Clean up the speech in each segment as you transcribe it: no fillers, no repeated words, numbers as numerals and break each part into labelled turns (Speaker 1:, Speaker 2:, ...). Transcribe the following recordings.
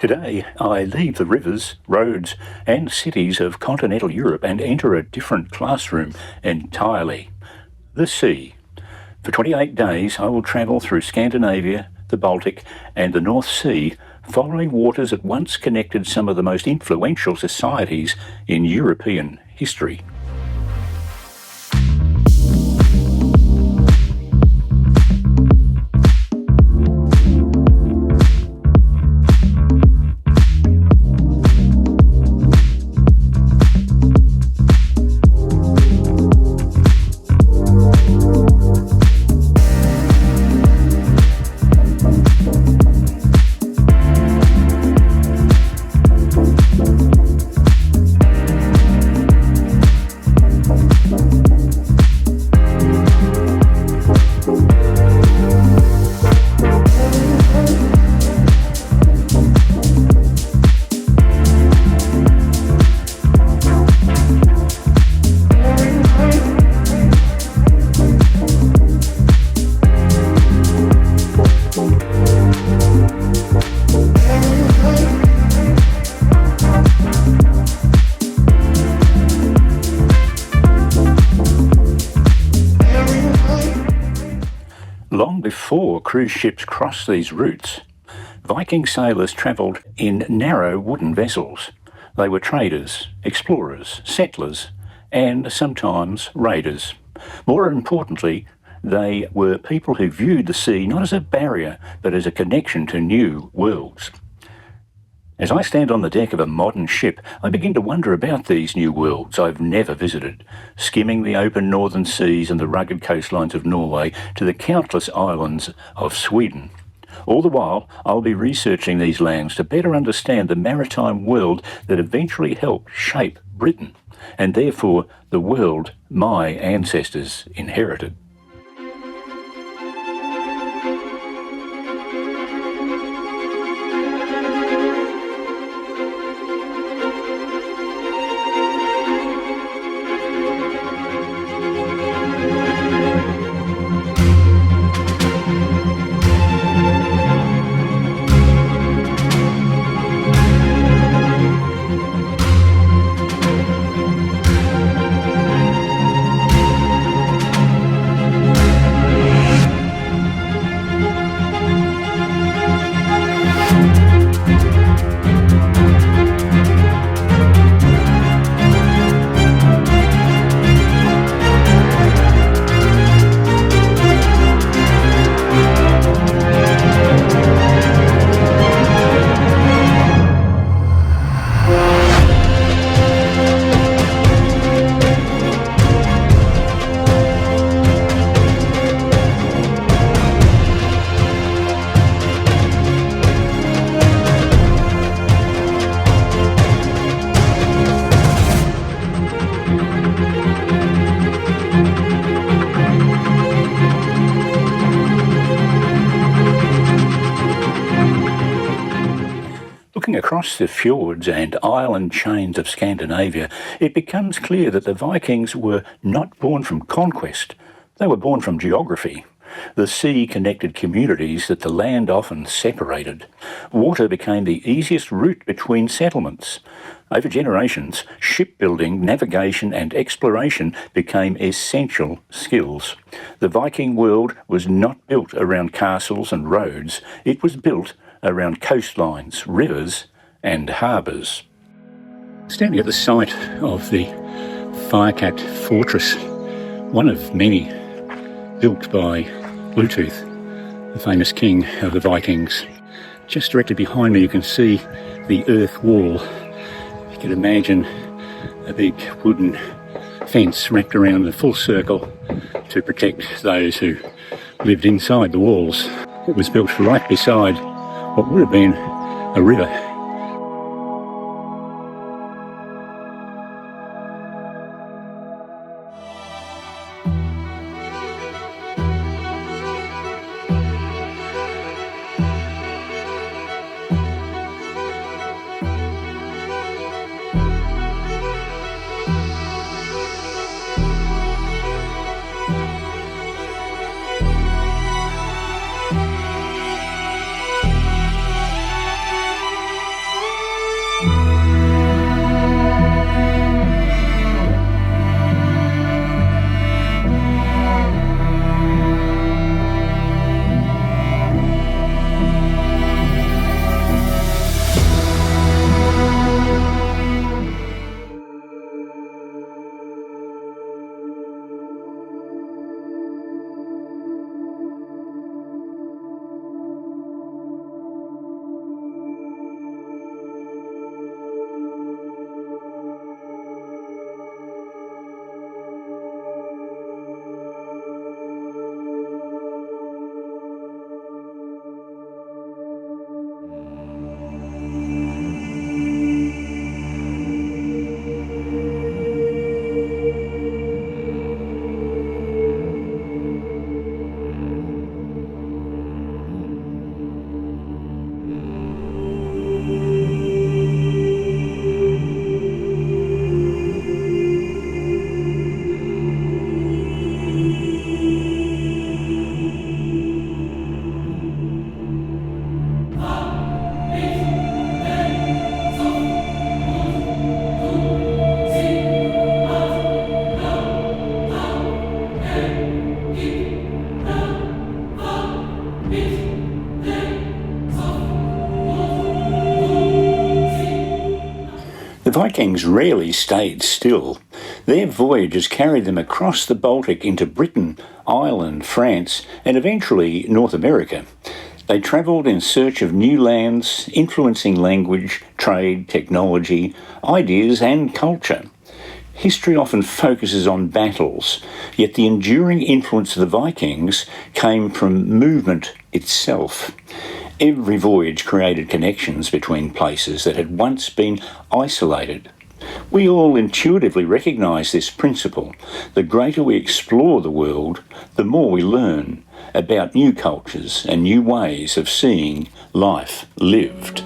Speaker 1: Today, I leave the rivers, roads, and cities of continental Europe and enter a different classroom entirely. The sea. For 28 days, I will travel through Scandinavia, the Baltic, and the North Sea, following waters that once connected some of the most influential societies in European history. Long before cruise ships crossed these routes, Viking sailors travelled in narrow wooden vessels. They were traders, explorers, settlers, and sometimes raiders. More importantly, they were people who viewed the sea not as a barrier, but as a connection to new worlds. As I stand on the deck of a modern ship, I begin to wonder about these new worlds I've never visited, skimming the open northern seas and the rugged coastlines of Norway to the countless islands of Sweden. All the while, I'll be researching these lands to better understand the maritime world that eventually helped shape Britain, and therefore the world my ancestors inherited. Looking across the fjords and island chains of Scandinavia, it becomes clear that the Vikings were not born from conquest. They were born from geography. The sea connected communities that the land often separated. Water became the easiest route between settlements. Over generations, shipbuilding, navigation and exploration became essential skills. The Viking world was not built around castles and roads. It was built around coastlines, rivers and harbours. Standing at the site of the fire-capped fortress, one of many built by Bluetooth, the famous king of the Vikings. Just directly behind me you can see the earth wall. You can imagine a big wooden fence wrapped around in a full circle to protect those who lived inside the walls. It was built right beside what would have been a river. The Vikings rarely stayed still. Their voyages carried them across the Baltic into Britain, Ireland, France, and eventually North America. They travelled in search of new lands, influencing language, trade, technology, ideas and culture. History often focuses on battles, yet the enduring influence of the Vikings came from movement itself. Every voyage created connections between places that had once been isolated. We all intuitively recognise this principle. The greater we explore the world, the more we learn about new cultures and new ways of seeing life lived.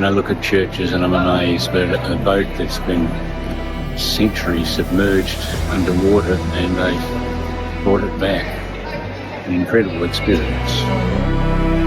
Speaker 1: I look at churches and I'm amazed, but a boat that's been centuries submerged underwater and they've brought it back. An incredible experience.